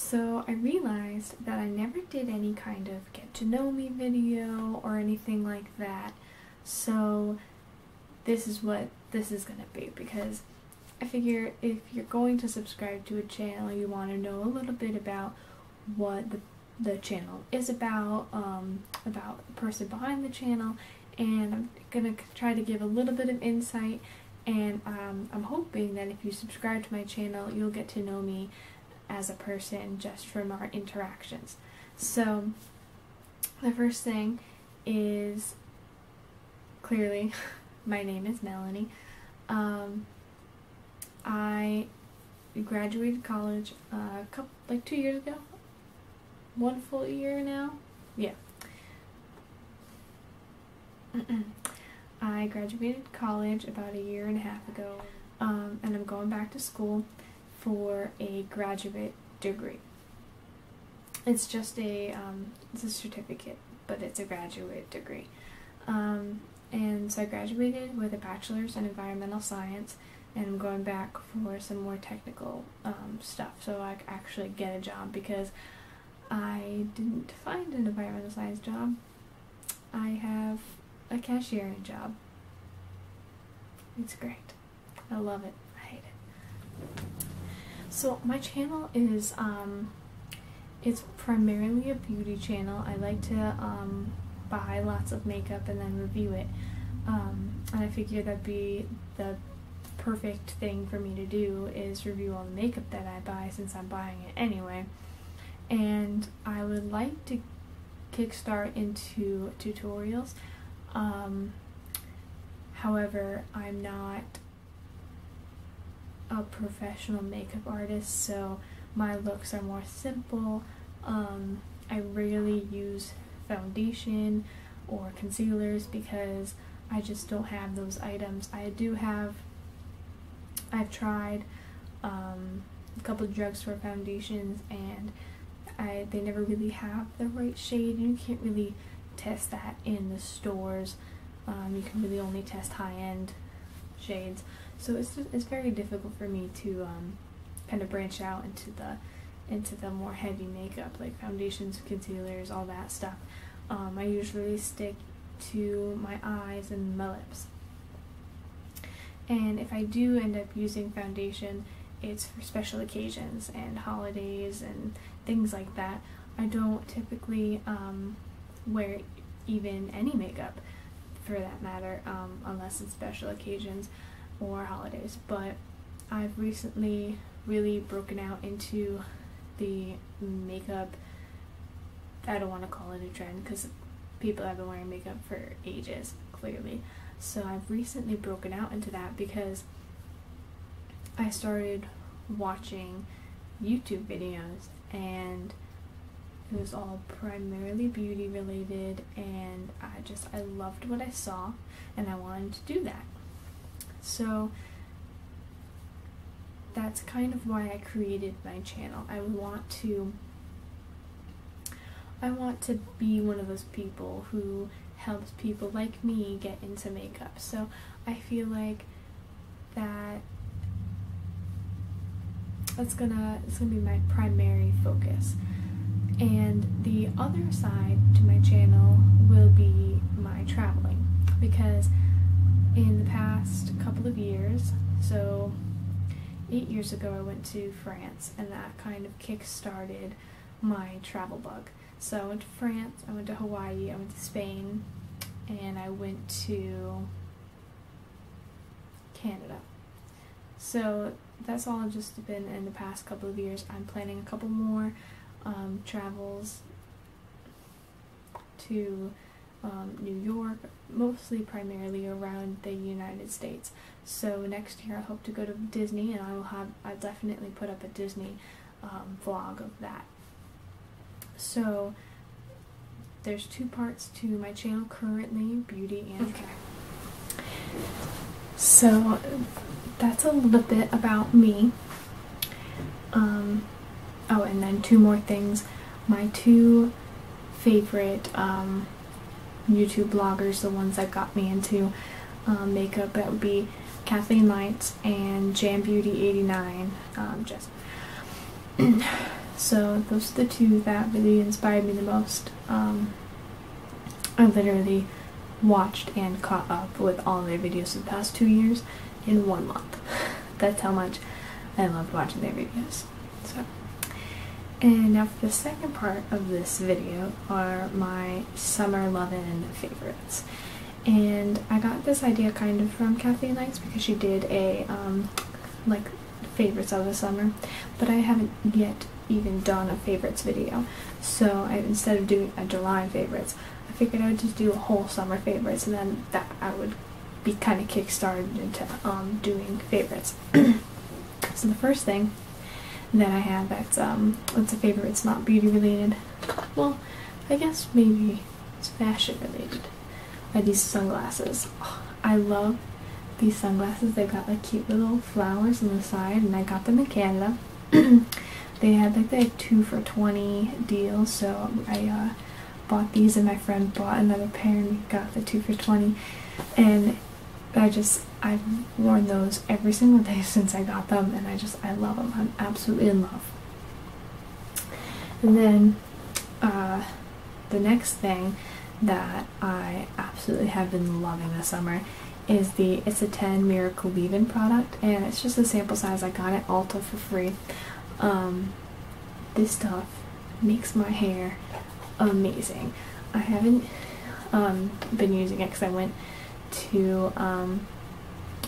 So I realized that I never did any kind of get to know me video or anything like that. So this is what this is going to be, because I figure if you're going to subscribe to a channel, you want to know a little bit about what the channel is about the person behind the channel, and I'm going to try to give a little bit of insight, and I'm hoping that if you subscribe to my channel, you'll get to know me as a person just from our interactions. So the first thing is, clearly, my name is Melanie. I graduated college like 2 years ago. 1 full year now? Yeah. I graduated college about 1.5 years ago, and I'm going back to school for a graduate degree. It's just it's a certificate, but it's a graduate degree. And so I graduated with a bachelor's in environmental science, and I'm going back for some more technical stuff so I can actually get a job, because I didn't find an environmental science job. I have a cashiering job. It's great. I love it. I hate it. So my channel is it's primarily a beauty channel. I like to buy lots of makeup and then review it. And I figure that'd be the perfect thing for me to do, is review all the makeup that I buy, since I'm buying it anyway. And I would like to kickstart into tutorials. However, I'm not a professional makeup artist, so my looks are more simple. I rarely use foundation or concealers because I just don't have those items. I've tried a couple of drugstore foundations, and they never really have the right shade. You can't really test that in the stores. You can really only test high-end shades, so it's very difficult for me to kind of branch out into the more heavy makeup, like foundations, concealers, all that stuff. I usually stick to my eyes and my lips. And if I do end up using foundation, it's for special occasions and holidays and things like that. I don't typically wear even any makeup, for that matter, unless it's special occasions or holidays. But I've recently really broken out into the makeup. I don't want to call it a trend, because people have been wearing makeup for ages, clearly. So I've recently broken out into that because I started watching YouTube videos, and it was all primarily beauty related, and I loved what I saw, and I wanted to do that. So that's kind of why I created my channel. I want to be one of those people who helps people like me get into makeup. So I feel like it's gonna be my primary focus. And the other side to my channel will be my traveling, because in the past couple of years, so 8 years ago, I went to France, and that kind of kick-started my travel bug. So I went to France, I went to Hawaii, I went to Spain, and I went to Canada. So that's all just been in the past couple of years. I'm planning a couple more travels to New York, mostly primarily around the United States. So next year I hope to go to Disney, and I'll definitely put up a Disney vlog of that. So there's 2 parts to my channel currently, beauty and okay. So that's a little bit about me. Oh, and then 2 more things. My 2 favorite YouTube bloggers, the ones that got me into makeup, that would be Kathleen Lights and Jam Beauty 89. So those are the two that really inspired me the most. I literally watched and caught up with all their videos for the past 2 years in 1 month. That's how much I loved watching their videos. So, and now for the second part of this video are my summer Lovin favorites. And I got this idea kind of from Kathleen Likes because she did a like favorites of the summer, but I haven't yet even done a favorites video. So instead of doing a July favorites, I figured I would just do a whole summer favorites, and then that I would be kind of kickstarted into doing favorites. So the first thing that I have that's a favorite, it's not beauty related, well, I guess maybe it's fashion related, are these sunglasses. Oh, I love these sunglasses. They've got like cute little flowers on the side, and I got them in Canada. They had like the 2 for $20 deal, so I bought these, and my friend bought another pair, and we got the 2 for $20, and I've worn those every single day since I got them, and I love them. I'm absolutely in love. And then the next thing that I absolutely have been loving this summer is the It's a 10 Miracle Leave-In product, and it's just a sample size. I got it Ulta for free. This stuff makes my hair amazing. I haven't been using it because I went to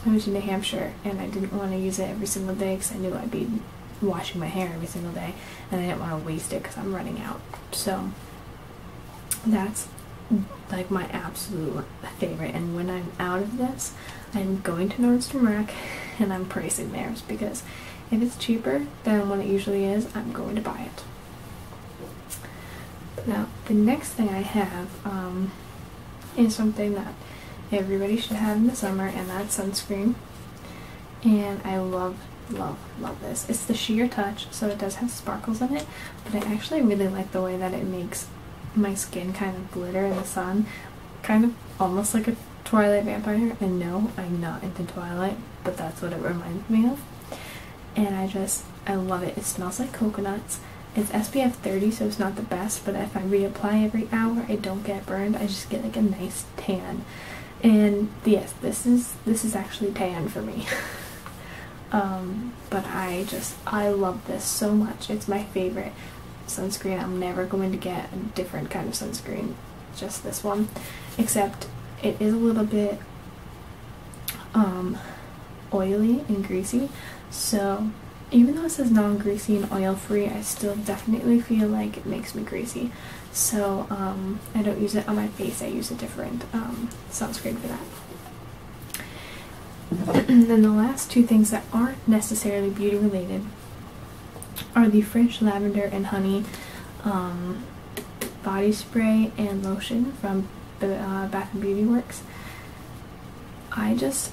New Hampshire, and I didn't want to use it every single day because I knew I'd be washing my hair every single day, and I didn't want to waste it because I'm running out. So that's like my absolute favorite, and when I'm out of this, I'm going to Nordstrom Rack and I'm pricing theirs, because if it's cheaper than what it usually is, I'm going to buy it. Now the next thing I have is something that everybody should have in the summer, and that's sunscreen. And I love this. It's the Sheer Touch, so it does have sparkles in it, but I actually really like the way that it makes my skin kind of glitter in the sun, kind of almost like a Twilight vampire. And no, I'm not into Twilight, but that's what it reminds me of. And I love it. It smells like coconuts. It's SPF 30, so it's not the best, but if I reapply every hour, I don't get burned. I just get like a nice tan. And yes, this is actually tan for me. But I love this so much. It's my favorite sunscreen. I'm never going to get a different kind of sunscreen, just this one, except it is a little bit oily and greasy, so even though it says non-greasy and oil-free, I still definitely feel like it makes me greasy. So I don't use it on my face. I use a different sunscreen for that. And then the last two things that aren't necessarily beauty related are the French Lavender and Honey body spray and lotion from Bath and Beauty Works. I just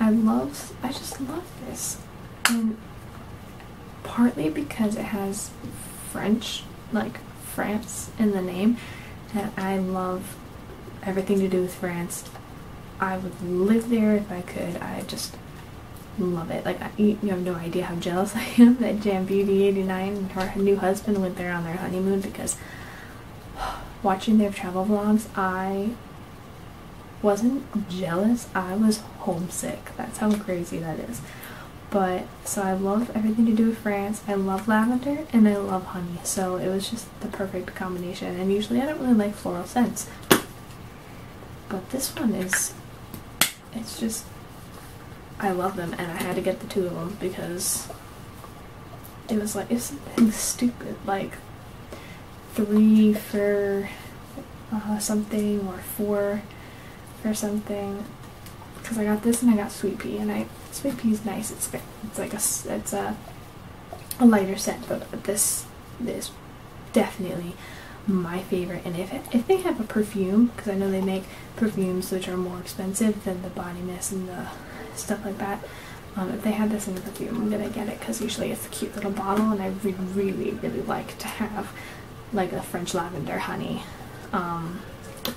love this, and partly because it has French, like France, in the name, and I love everything to do with France. I would live there if I could. I just love it. Like, you have no idea how jealous I am that Jam Beauty 89 and her new husband went there on their honeymoon, because watching their travel vlogs, I wasn't jealous, I was homesick. That's how crazy that is. But so I love everything to do with France. I love lavender and I love honey, so it was just the perfect combination. And usually I don't really like floral scents, but this one is, it's just, I love them, and I had to get the two of them because it was like, it's something stupid, like 3 for something, or 4 for something, because I got this and I got Sweet Pea, and Sweet Pea is nice. It's like it's a lighter scent, but this is definitely my favorite. And if they have a perfume, because I know they make perfumes which are more expensive than the Body Mist and the stuff like that, if they have this in the perfume, I'm gonna get it, because usually it's a cute little bottle, and I would really like to have like a French Lavender Honey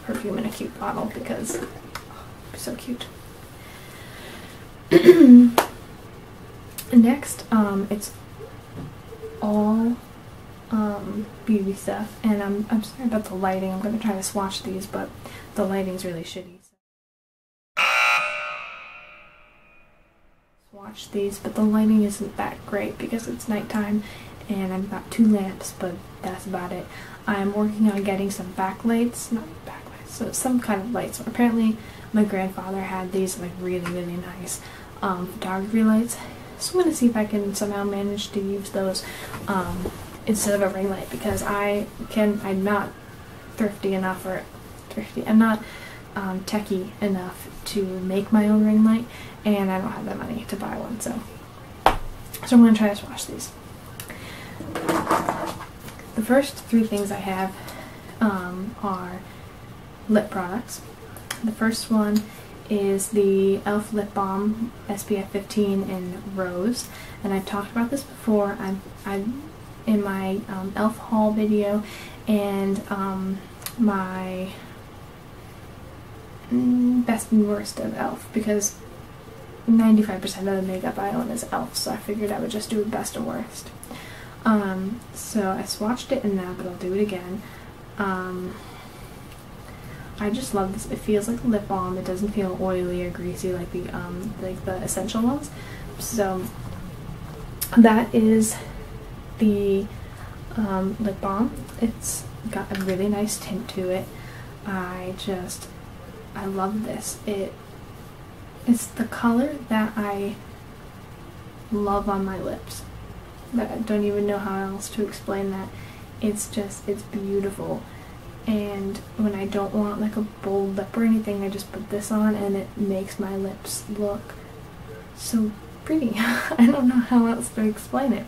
perfume in a cute bottle, because it's so cute. Next, it's all beauty stuff, and I'm sorry about the lighting. I'm going to try to swatch these, but the lighting's really shitty. Swatch these, but the lighting isn't that great because it's nighttime and I've got 2 lamps, but that's about it. I'm working on getting some backlights, not backlights, so some kind of lights. So apparently my grandfather had these like really nice photography lights, so I'm going to see if I can somehow manage to use those instead of a ring light, because I'm not thrifty enough, I'm not techie enough to make my own ring light, and I don't have that money to buy one, so I'm going to try to swatch these. The first 3 things I have are lip products. The first one is the e.l.f. lip balm SPF 15 in Rose, and I've talked about this before. I'm in my e.l.f. haul video and my best and worst of e.l.f. because 95% of the makeup I own is e.l.f. so I figured I would just do best and worst. So I swatched it in that, but I'll do it again. I just love this. It feels like a lip balm. It doesn't feel oily or greasy like the essential ones. So that is the lip balm. It's got a really nice tint to it. I love this. It's the color that I love on my lips. But I don't even know how else to explain that. It's beautiful. And when I don't want like a bold lip or anything, I just put this on and it makes my lips look so pretty. I don't know how else to explain it.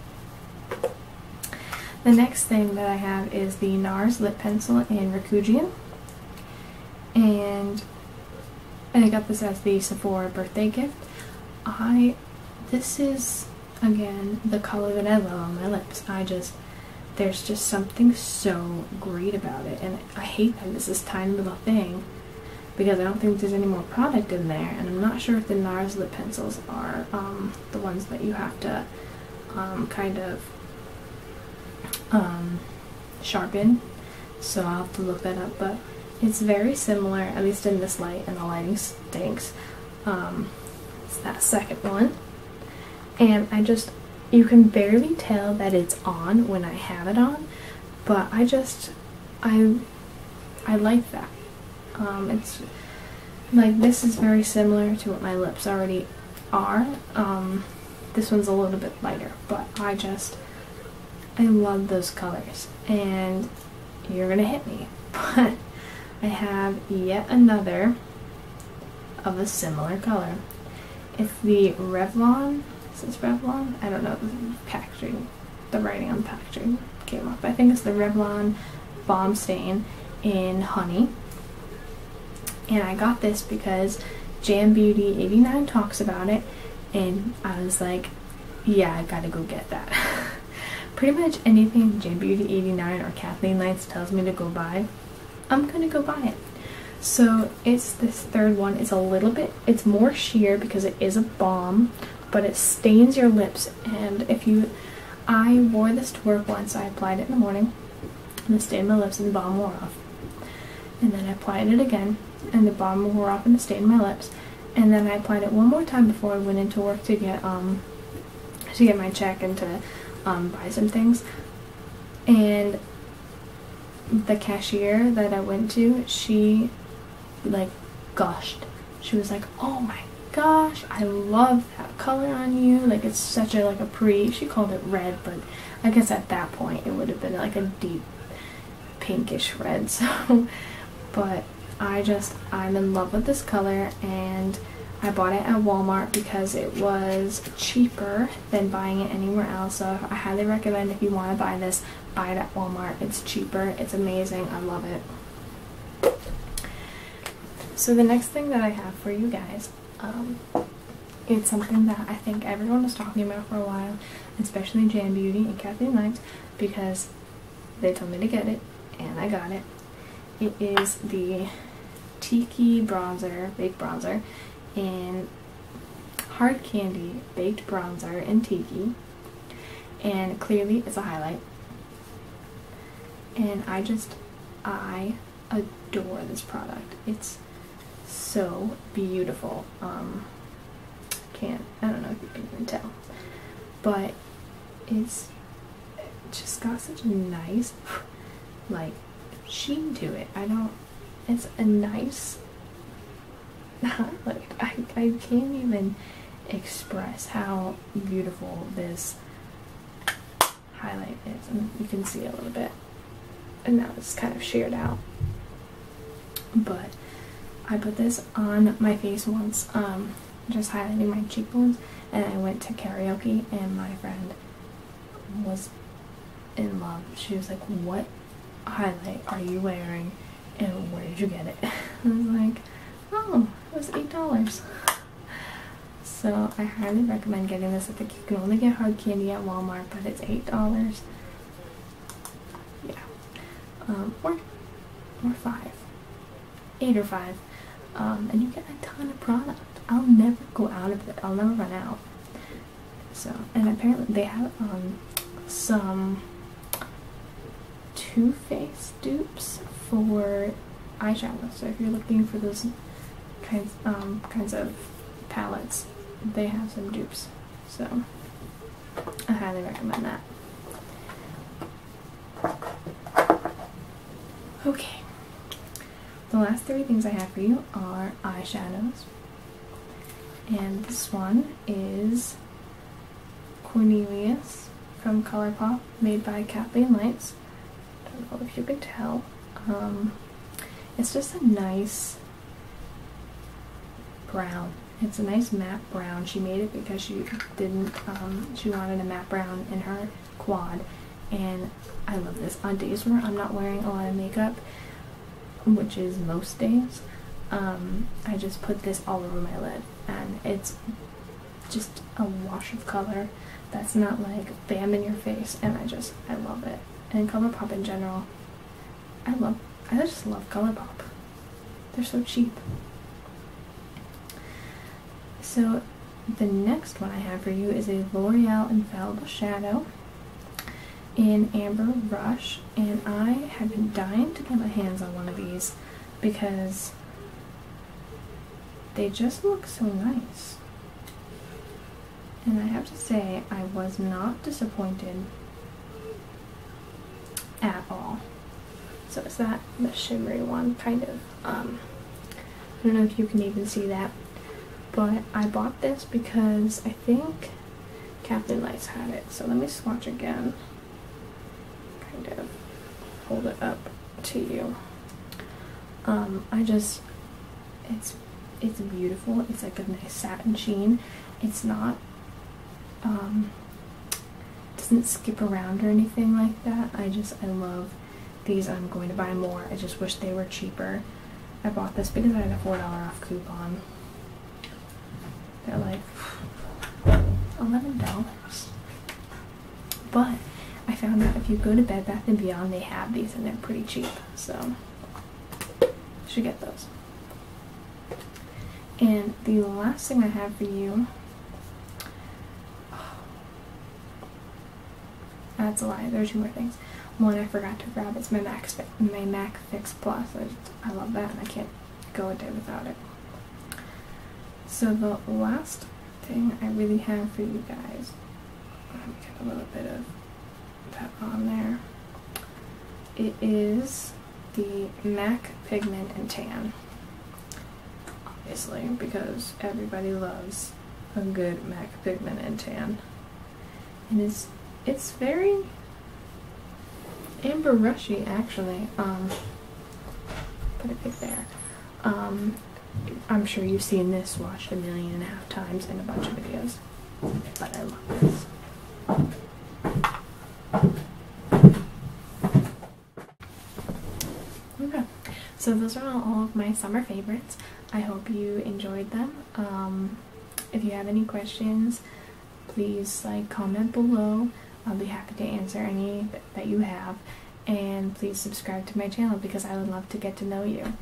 The next thing that I have is the NARS lip pencil in Rakujian. And I got this as the Sephora birthday gift. This is, again, the color that I love on my lips. There's just something so great about it, and I hate that it's this tiny little thing because I don't think there's any more product in there, and I'm not sure if the NARS lip pencils are the ones that you have to kind of sharpen, so I'll have to look that up, but it's very similar, at least in this light, and the lighting stinks. It's that second one, and you can barely tell that it's on when I have it on, but I like that. It's like, this is very similar to what my lips already are. This one's a little bit lighter, but I love those colors, and you're gonna hit me, but I have yet another of a similar color. It's the Revlon. Is this Revlon? I don't know, the packaging, the writing on the packaging came up. I think it's the Revlon Balm Stain in Honey. And I got this because Jam Beauty 89 talks about it, and I was like, yeah, I gotta go get that. Pretty much anything Jam Beauty 89 or Kathleen Lights tells me to go buy, I'm gonna go buy it. So it's this third one. It's more sheer because it is a balm, but it stains your lips, and I wore this to work once. I applied it in the morning, and it stained my lips, and the balm wore off. And then I applied it again, and the balm wore off, and it stained my lips. And then I applied it one more time before I went into work to get my check and to buy some things. And the cashier that I went to, she like gushed. She was like, "Oh my gosh, I love that color on you. Like, it's such a pretty," she called it red, but I guess at that point it would have been like a deep pinkish red. So, but I'm in love with this color, and I bought it at Walmart because it was cheaper than buying it anywhere else. So I highly recommend, if you want to buy this, buy it at Walmart. It's cheaper, it's amazing, I love it. So the next thing that I have for you guys, it's something that I think everyone was talking about for a while, especially Jam Beauty and Kathleen Lights, because they told me to get it, and I got it. It is the Tiki bronzer, Baked Bronzer, in Hard Candy Baked Bronzer in Tiki, and clearly it's a highlight. And I adore this product. It's so beautiful. I don't know if you can even tell, but it's just got such a nice like sheen to it. It's a nice highlight. I can't even express how beautiful this highlight is. And you can see a little bit, and now it's kind of sheared out, but I put this on my face once, just highlighting my cheekbones, and I went to karaoke, and my friend was in love. She was like, "What highlight are you wearing, and where did you get it?" I was like, "Oh, it was $8. So I highly recommend getting this. I think you can only get Hard Candy at Walmart, but it's $8. Yeah. Or 5. 8 or 5. And you get a ton of product. I'll never go out of it. I'll never run out. So, and apparently they have some Too Faced dupes for eyeshadow. So if you're looking for those kinds of palettes, they have some dupes. So I highly recommend that. Okay. The last 3 things I have for you are eyeshadows. And this one is Cornelius from ColourPop, made by Kathleen Lights. I don't know if you can tell. It's just a nice brown. It's a nice matte brown. She made it because she wanted a matte brown in her quad, and I love this. On days where I'm not wearing a lot of makeup, which is most days, I just put this all over my lid, and it's just a wash of color that's not like bam in your face, and I love it. And ColourPop in general, I just love ColourPop. They're so cheap. So the next one I have for you is a L'Oreal Infallible Shadow in Amber Rush, and I have been dying to get my hands on one of these because they just look so nice. And I have to say, I was not disappointed at all. So it's the shimmery one, kind of. I don't know if you can even see that, but I bought this because I think Kathleen Lights had it. So let me swatch again. Kind of hold it up to you. It's beautiful. It's like a nice satin sheen. It's not doesn't skip around or anything like that. I love these. I'm going to buy more. I just wish they were cheaper. I bought this because I had a $4 off coupon. They're like $11. But I found out if you go to Bed Bath & Beyond, they have these and they're pretty cheap. So you should get those. And the last thing I have for you, that's a lie, there are 2 more things. One I forgot to grab, it's my MAC Fix Plus. I love that, and I can't go a day without it. So the last thing I really have for you guys, let me get a little bit of that on there. It is the MAC Pigment and Tan. Obviously, because everybody loves a good MAC Pigment and Tan. And it's very Amber Rushy, actually. Put it right there. I'm sure you've seen this watched 1.5 million times in a bunch of videos, but I love this. Okay, so those are all of my summer favorites. I hope you enjoyed them. If you have any questions, please comment below. I'll be happy to answer any that you have, and please subscribe to my channel because I would love to get to know you.